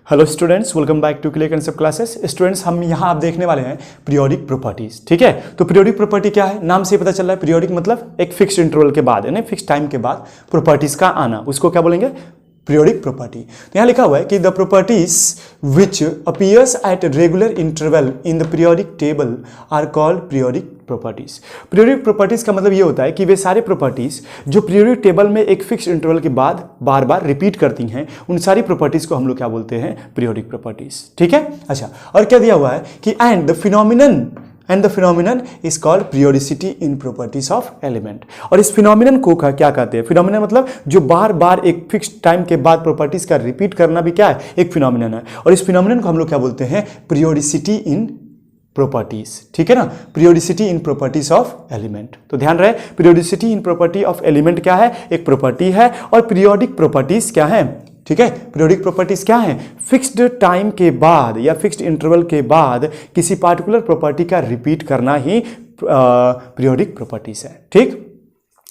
Hello students, welcome back to clear concept classes. Students, हम यहाँ आप देखने वाले हैं पीरियोडिक प्रॉपर्टीज। ठीक है, तो पीरियोडिक प्रॉपर्टी क्या है, नाम से ही पता चल रहा है। पीरियोडिक मतलब एक फिक्स्ड इंटरवल के बाद, यानी फिक्स टाइम के बाद प्रॉपर्टीज का आना, उसको क्या बोलेंगे, पीरियोडिक प्रॉपर्टी। तो यहाँ लिखा हुआ है कि the properties which appears at regular interval in the periodic table are called periodic properties. Periodic properties का मतलब ये होता है कि वे सारे प्रॉपर्टीज जो पीरियोडिक टेबल में एक फिक्स इंटरवल के बाद बार बार रिपीट करती हैं, उन सारी प्रॉपर्टीज को हम लोग क्या बोलते हैं, पीरियोडिक प्रॉपर्टीज। ठीक है, अच्छा, और क्या दिया हुआ है कि and the phenomenon is called periodicity in properties of element. और इस फिनोमिनन को क्या कहते हैं, फिनोमिनन मतलब जो बार बार एक फिक्स टाइम के बाद प्रॉपर्टीज का रिपीट करना भी क्या है, एक फिनोमिनन है। और इस फिनोमिनन को हम लोग क्या बोलते हैं, पीरियोडिसिटी इन प्रॉपर्टीज। ठीक है ना, periodicity in properties of element. तो ध्यान रहे, periodicity in property of element क्या है, एक प्रॉपर्टी है। और पीरियोडिक प्रॉपर्टीज क्या है, ठीक है, पीरियोडिक प्रॉपर्टीज क्या है, फिक्स्ड टाइम के बाद या फिक्स्ड इंटरवल के बाद किसी पार्टिकुलर प्रॉपर्टी का रिपीट करना ही पीरियोडिक प्रॉपर्टीज है। ठीक,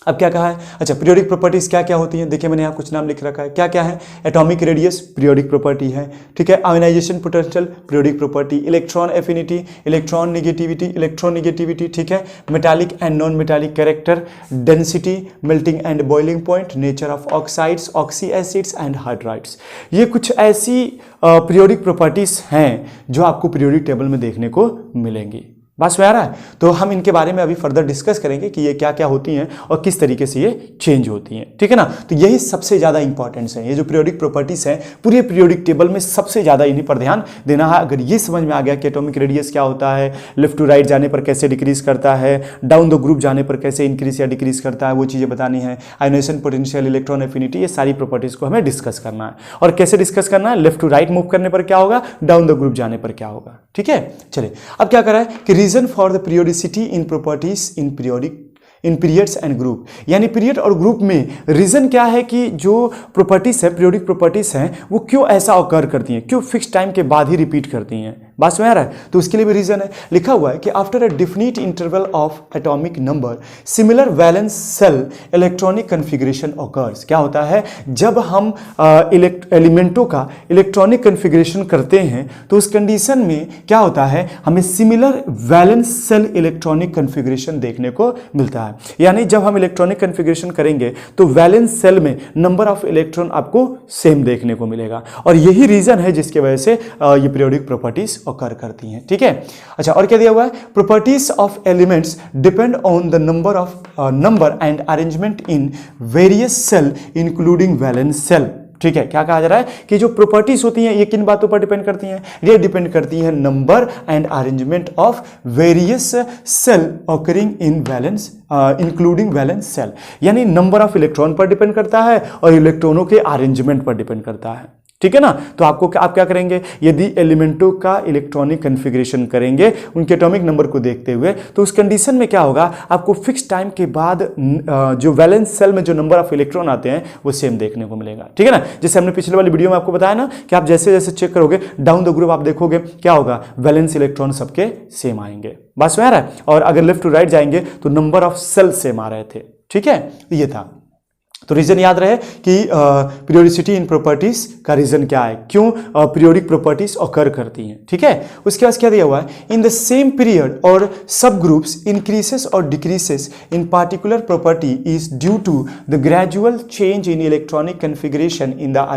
अब क्या कहा है, अच्छा, पीरियोडिक प्रॉपर्टीज क्या क्या होती हैं, देखिए मैंने यहाँ कुछ नाम लिख रखा है, क्या क्या है। एटॉमिक रेडियस पीरियोडिक प्रॉपर्टी है। ठीक है, ionization potential periodic property, electron affinity, electron negativity, ठीक है, metallic and non metallic character, density, melting and boiling point, nature of oxides, oxy acids and hydrides. ये कुछ ऐसी पीरियोडिक प्रॉपर्टीज हैं जो आपको पीरियोडिक टेबल में देखने को मिलेंगी। बस में आ रहा है, तो हम इनके बारे में अभी फर्दर डिस्कस करेंगे कि ये क्या क्या होती हैं और किस तरीके से ये चेंज होती हैं। ठीक है ना, तो यही सबसे ज़्यादा इंपॉर्टेंस है। ये जो पीरियोडिक प्रॉपर्टीज हैं पूरे पीरियोडिक टेबल में सबसे ज़्यादा इन्हीं पर ध्यान देना है। अगर ये समझ में आ गया कि एटॉमिक रेडियस क्या होता है, लेफ्ट टू राइट जाने पर कैसे डिक्रीज करता है, डाउन द ग्रुप जाने पर कैसे इंक्रीज या डिक्रीज करता है, वो चीज़ें बतानी है। आयोनाइजेशन पोटेंशियल, इलेक्ट्रॉन एफिनिटी, ये सारी प्रॉपर्टीज को हमें डिस्कस करना है। और कैसे डिस्कस करना है, लेफ्ट टू राइट मूव करने पर क्या होगा, डाउन द ग्रुप जाने पर क्या होगा। ठीक है, चलिए अब क्या करा है कि reason for the periodicity in properties in periods and group, यानी पीरियड और ग्रुप में रीजन क्या है कि जो प्रॉपर्टीज है, पीरियोडिक प्रॉपर्टीज हैं, वो क्यों ऐसा ऑकर करती हैं, क्यों फिक्स टाइम के बाद ही रिपीट करती हैं। बात में आ रहा है, तो उसके लिए भी रीजन है। लिखा हुआ है कि after a definite interval of atomic number similar valence shell electronic configuration occurs. क्या होता है, जब हम एलिमेंटों का इलेक्ट्रॉनिक कन्फिग्रेशन करते हैं तो उस कंडीशन में क्या होता है, हमें similar valence shell electronic configuration देखने को मिलता है। यानी जब हम इलेक्ट्रॉनिक कन्फिग्रेशन करेंगे तो वैलेंस सेल में नंबर ऑफ इलेक्ट्रॉन आपको सेम देखने को मिलेगा। और यही रीजन है जिसकी वजह से ये पीरियोडिक प्रॉपर्टीज ऑकर करती हैं। ठीक है, अच्छा, और क्या दिया हुआ है, properties of elements depend on the number and arrangement in various shell including valence shell. ठीक है, क्या कहा जा रहा है कि जो प्रॉपर्टीज होती हैं ये किन बातों पर डिपेंड करती हैं, ये डिपेंड करती हैं number and arrangement of various shell occurring in valence including valence shell, यानी नंबर ऑफ इलेक्ट्रॉन पर डिपेंड करता है और इलेक्ट्रॉनों के अरेंजमेंट पर डिपेंड करता है। ठीक है ना, तो आप क्या करेंगे, यदि एलिमेंटों का इलेक्ट्रॉनिक कन्फिग्रेशन करेंगे उनके एटॉमिक नंबर को देखते हुए, तो उस कंडीशन में क्या होगा, आपको फिक्स टाइम के बाद जो वैलेंस सेल में जो नंबर ऑफ इलेक्ट्रॉन आते हैं वो सेम देखने को मिलेगा। ठीक है ना, जैसे हमने पिछले वाली वीडियो में आपको बताया ना कि आप जैसे जैसे चेक करोगे डाउन द ग्रुप, आप देखोगे क्या होगा, वैलेंस इलेक्ट्रॉन सबके सेम आएंगे। बस में आ रहा है, और अगर लेफ्ट टू राइट जाएंगे तो नंबर ऑफ सेल सेम आ रहे थे। ठीक है, ये था, तो रीजन याद रहे कि पीरियोडिसिटी इन प्रॉपर्टीज का रीजन क्या है, क्यों पीरियोडिक प्रॉपर्टीज ऑकर करती हैं। ठीक है, उसके बाद क्या दिया हुआ है, इन द सेम पीरियड और सब ग्रुप्स इंक्रीसेस और decreases in particular property is due to the gradual change in electronic configuration in the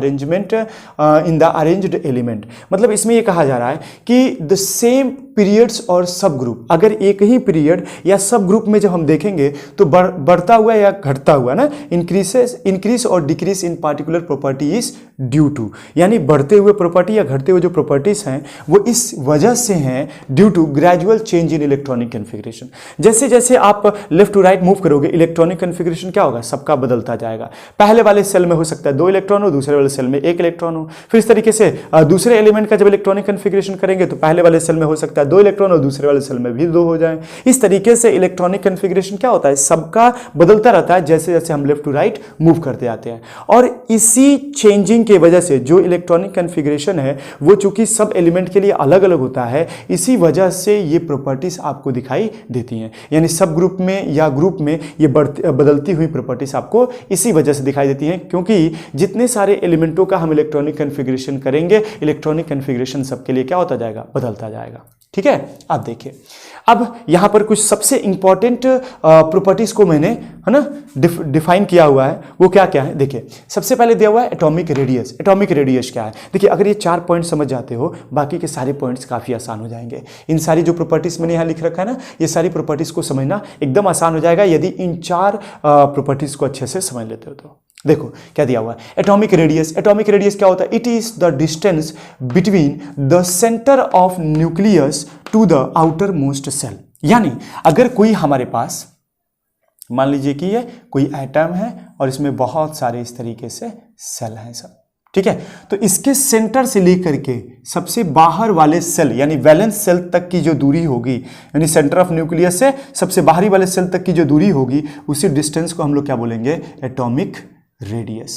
arranged element. मतलब इसमें यह कहा जा रहा है कि द सेम पीरियड्स और सब ग्रुप, अगर एक ही पीरियड या सब ग्रुप में जब हम देखेंगे तो बढ़ता हुआ या घटता हुआ ना, इंक्रीज और decrease in particular property is due to, यानी बढ़ते हुए प्रॉपर्टी या घटते हुए जो प्रॉपर्टीज हैं वो इस वजह से हैं, due to gradual change in electronic configuration. जैसे जैसे आप लेफ्ट टू राइट मूव करोगे इलेक्ट्रॉनिक कन्फिग्रेशन क्या होगा, सबका बदलता जाएगा। पहले वाले सेल में हो सकता है 2 इलेक्ट्रॉन हो, दूसरे वाले सेल में 1 इलेक्ट्रॉन हो। फिर इस तरीके से दूसरे एलिमेंट का जब इलेक्ट्रॉनिक कन्फिग्रेशन करेंगे तो पहले वाले सेल में हो सकता है 2 इलेक्ट्रॉन और दूसरे वाले सेल में भी 2 हो जाए। इस तरीके से इलेक्ट्रॉनिक कन्फिग्रेशन क्या होता है, सबका बदलता रहता है जैसे जैसे हम लेफ्ट टू राइट मूव करते आते हैं। और इसी चेंजिंग के वजह से जो इलेक्ट्रॉनिक कन्फिग्रेशन है वो चूंकि सब एलिमेंट के लिए अलग अलग होता है, इसी वजह से ये प्रॉपर्टीज आपको दिखाई देती हैं। यानी सब ग्रुप में या ग्रुप में ये बदलती हुई प्रॉपर्टीज आपको इसी वजह से दिखाई देती हैं, क्योंकि जितने सारे एलिमेंटों का हम इलेक्ट्रॉनिक कन्फिग्रेशन करेंगे, इलेक्ट्रॉनिक कन्फिग्रेशन सबके लिए क्या होता जाएगा, बदलता जाएगा। ठीक है, आप देखिए अब यहां पर कुछ सबसे इंपॉर्टेंट प्रॉपर्टीज को मैंने, है ना, डिफाइन किया हुआ है। वो क्या क्या है देखिए। सबसे पहले दिया हुआ है एटॉमिक रेडियस। एटॉमिक रेडियस क्या है, देखिए अगर ये 4 पॉइंट समझ जाते हो, बाकी के सारे पॉइंट्स काफी आसान हो जाएंगे। इन सारी जो प्रॉपर्टीज मैंने यहां लिख रखा है ना, ये सारी प्रॉपर्टीज को समझना एकदम आसान हो जाएगा यदि इन 4 प्रॉपर्टीज को अच्छे से समझ लेते हो तो। देखो क्या दिया हुआ है, एटॉमिक रेडियस। एटॉमिक रेडियस क्या होता है, it is the distance between the centre of nucleus to the outermost shell. यानी अगर कोई हमारे पास, मान लीजिए कि ये कोई एटम है और इसमें बहुत सारे इस तरीके से सेल हैं सब, ठीक है, तो इसके सेंटर से लेकर के सबसे बाहर वाले सेल यानी वैलेंस सेल तक की जो दूरी होगी, यानी सेंटर ऑफ न्यूक्लियस से सबसे बाहरी वाले सेल तक की जो दूरी होगी, उसी डिस्टेंस को हम लोग क्या बोलेंगे, एटॉमिक रेडियस।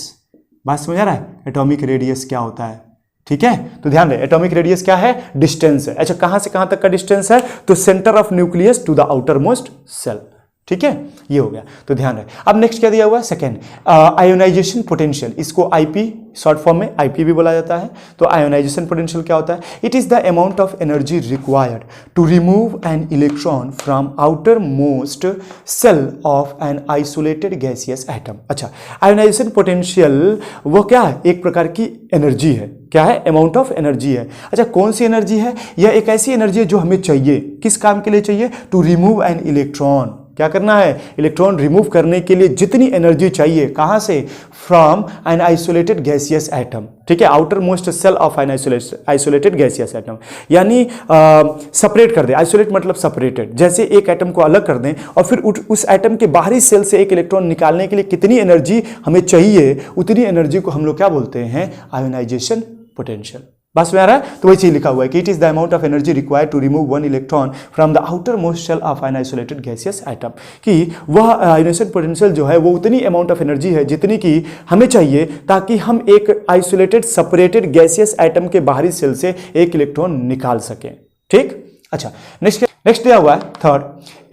बात समझ आ रहा है, एटॉमिक रेडियस क्या होता है। ठीक है, तो ध्यान रहे, एटॉमिक रेडियस क्या है, डिस्टेंस है। अच्छा, कहां से कहां तक का डिस्टेंस है, तो centre of nucleus to the outermost shell. ठीक है, ये हो गया, तो ध्यान रहे। अब नेक्स्ट क्या दिया हुआ है, सेकेंड आयोनाइजेशन पोटेंशियल। इसको आईपी शॉर्ट फॉर्म में आईपी भी बोला जाता है। तो आयोनाइजेशन पोटेंशियल क्या होता है, it is the amount of energy required to remove an electron from outermost shell of an isolated gaseous atom. अच्छा, आयोनाइजेशन पोटेंशियल वो क्या है, एक प्रकार की एनर्जी है। क्या है, अमाउंट ऑफ एनर्जी है। अच्छा, कौन सी एनर्जी है, यह एक ऐसी एनर्जी है जो हमें चाहिए, किस काम के लिए चाहिए, टू रिमूव एन इलेक्ट्रॉन। क्या करना है, इलेक्ट्रॉन रिमूव करने के लिए जितनी एनर्जी चाहिए, कहां से, from an isolated gaseous atom. ठीक है, outermost shell of an isolated gaseous atom, यानी सेपरेट कर दे। आइसोलेट मतलब सेपरेटेड, जैसे एक एटम को अलग कर दें और फिर उस एटम के बाहरी सेल से एक इलेक्ट्रॉन निकालने के लिए कितनी एनर्जी हमें चाहिए, उतनी एनर्जी को हम लोग क्या बोलते हैं, आयोनाइजेशन पोटेंशियल। बस में आ रहा है, तो वही चीज लिखा हुआ है कि it is the amount of energy required to remove one electron from the outermost shell of an isolated gaseous atom. कि वह आयोनाइजेशन पोटेंशियल जो है वो उतनी अमाउंट ऑफ एनर्जी है जितनी की हमें चाहिए ताकि हम एक आइसोलेटेड सेपरेटेड गैसियस एटम के बाहरी सेल से एक इलेक्ट्रॉन निकाल सकें। ठीक, अच्छा, नेक्स्ट दिया हुआ है थर्ड,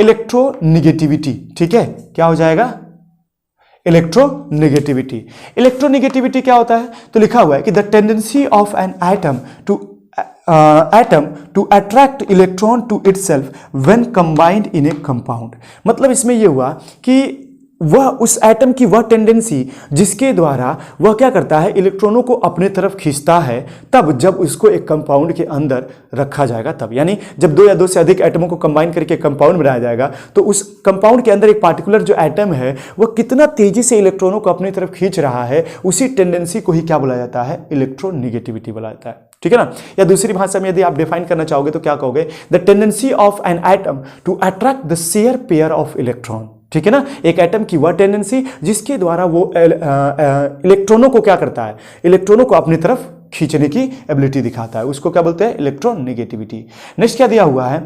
इलेक्ट्रोनिगेटिविटी। ठीक है, क्या हो जाएगा, इलेक्ट्रोनेगेटिविटी। इलेक्ट्रोनेगेटिविटी क्या होता है, तो लिखा हुआ है कि the tendency of an atom to attract electron to itself when combined in a compound. मतलब इसमें यह हुआ कि वह उस एटम की वह टेंडेंसी जिसके द्वारा वह क्या करता है, इलेक्ट्रॉनों को अपने तरफ खींचता है, तब जब उसको एक कंपाउंड के अंदर रखा जाएगा तब। यानी जब 2 या 2 से अधिक एटमों को कंबाइन करके कंपाउंड बनाया जाएगा तो उस कंपाउंड के अंदर एक पार्टिकुलर जो एटम है वह कितना तेजी से इलेक्ट्रॉनों को अपनी तरफ खींच रहा है, उसी टेंडेंसी को ही क्या बोला जाता है, इलेक्ट्रोनेगेटिविटी बोला जाता है। ठीक है ना, या दूसरी भाषा में यदि आप डिफाइन करना चाहोगे तो क्या कहोगे, the tendency of an atom to attract the share pair of electron. ठीक है ना, एक एटम की वह टेंडेंसी जिसके द्वारा वो इलेक्ट्रॉनों को क्या करता है, इलेक्ट्रॉनों को अपनी तरफ खींचने की एबिलिटी दिखाता है, उसको क्या बोलते हैं, इलेक्ट्रोनेगेटिविटी। नेक्स्ट क्या दिया हुआ है,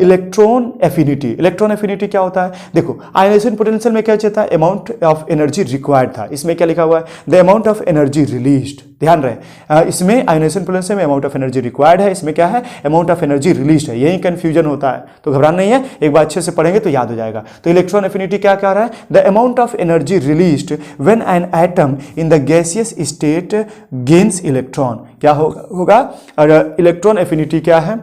इलेक्ट्रॉन एफिनिटी। इलेक्ट्रॉन एफिनिटी क्या होता है, देखो आयोनाइजेशन पोटेंशियल में क्या चाहता है, अमाउंट ऑफ एनर्जी रिक्वायर्ड था, इसमें क्या लिखा हुआ है, the amount of energy released. ध्यान रहे, इसमें आयोनाइजेशन पोटेंशियल में अमाउंट ऑफ एनर्जी रिक्वायर्ड है, इसमें क्या है, अमाउंट ऑफ एनर्जी रिलीज्ड है। यही कंफ्यूजन होता है, तो घबराना नहीं है, एक बार अच्छे से पढ़ेंगे तो याद हो जाएगा। तो इलेक्ट्रॉन एफिनिटी क्या कह रहा है, the amount of energy released when an atom in the gaseous state gains electron. क्या होगा, और इलेक्ट्रॉन एफिनिटी क्या है,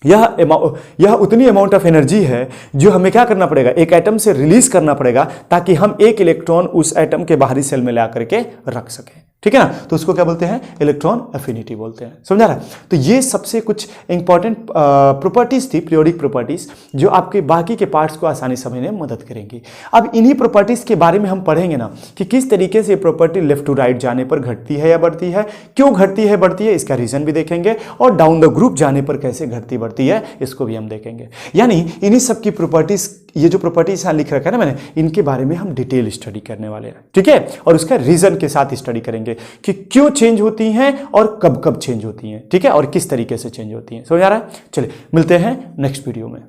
यह उतनी अमाउंट ऑफ एनर्जी है जो हमें क्या करना पड़ेगा, एक एटम से रिलीज करना पड़ेगा ताकि हम एक इलेक्ट्रॉन उस एटम के बाहरी सेल में ला करके रख सकें। ठीक है ना, तो उसको क्या बोलते हैं, इलेक्ट्रॉन एफिनिटी बोलते हैं। समझा रहा है, तो ये सबसे कुछ इंपॉर्टेंट प्रॉपर्टीज थी, पीरियोडिक प्रॉपर्टीज, जो आपके बाकी के पार्ट्स को आसानी समझने में मदद करेंगी। अब इन्हीं प्रॉपर्टीज के बारे में हम पढ़ेंगे ना कि किस तरीके से प्रॉपर्टी लेफ्ट टू राइट जाने पर घटती है या बढ़ती है, क्यों घटती है बढ़ती है, इसका रीजन भी देखेंगे, और डाउन द ग्रुप जाने पर कैसे घटती बढ़ती है इसको भी हम देखेंगे। यानी इन्हीं सब की प्रॉपर्टीज, ये जो प्रॉपर्टीज यहाँ लिख रखा है ना मैंने, इनके बारे में हम डिटेल स्टडी करने वाले हैं। ठीक है, और उसका रीजन के साथ स्टडी करेंगे कि क्यों चेंज होती हैं और कब कब चेंज होती हैं। ठीक है, और किस तरीके से चेंज होती हैं। समझ आ रहा है, चलिए मिलते हैं नेक्स्ट वीडियो में।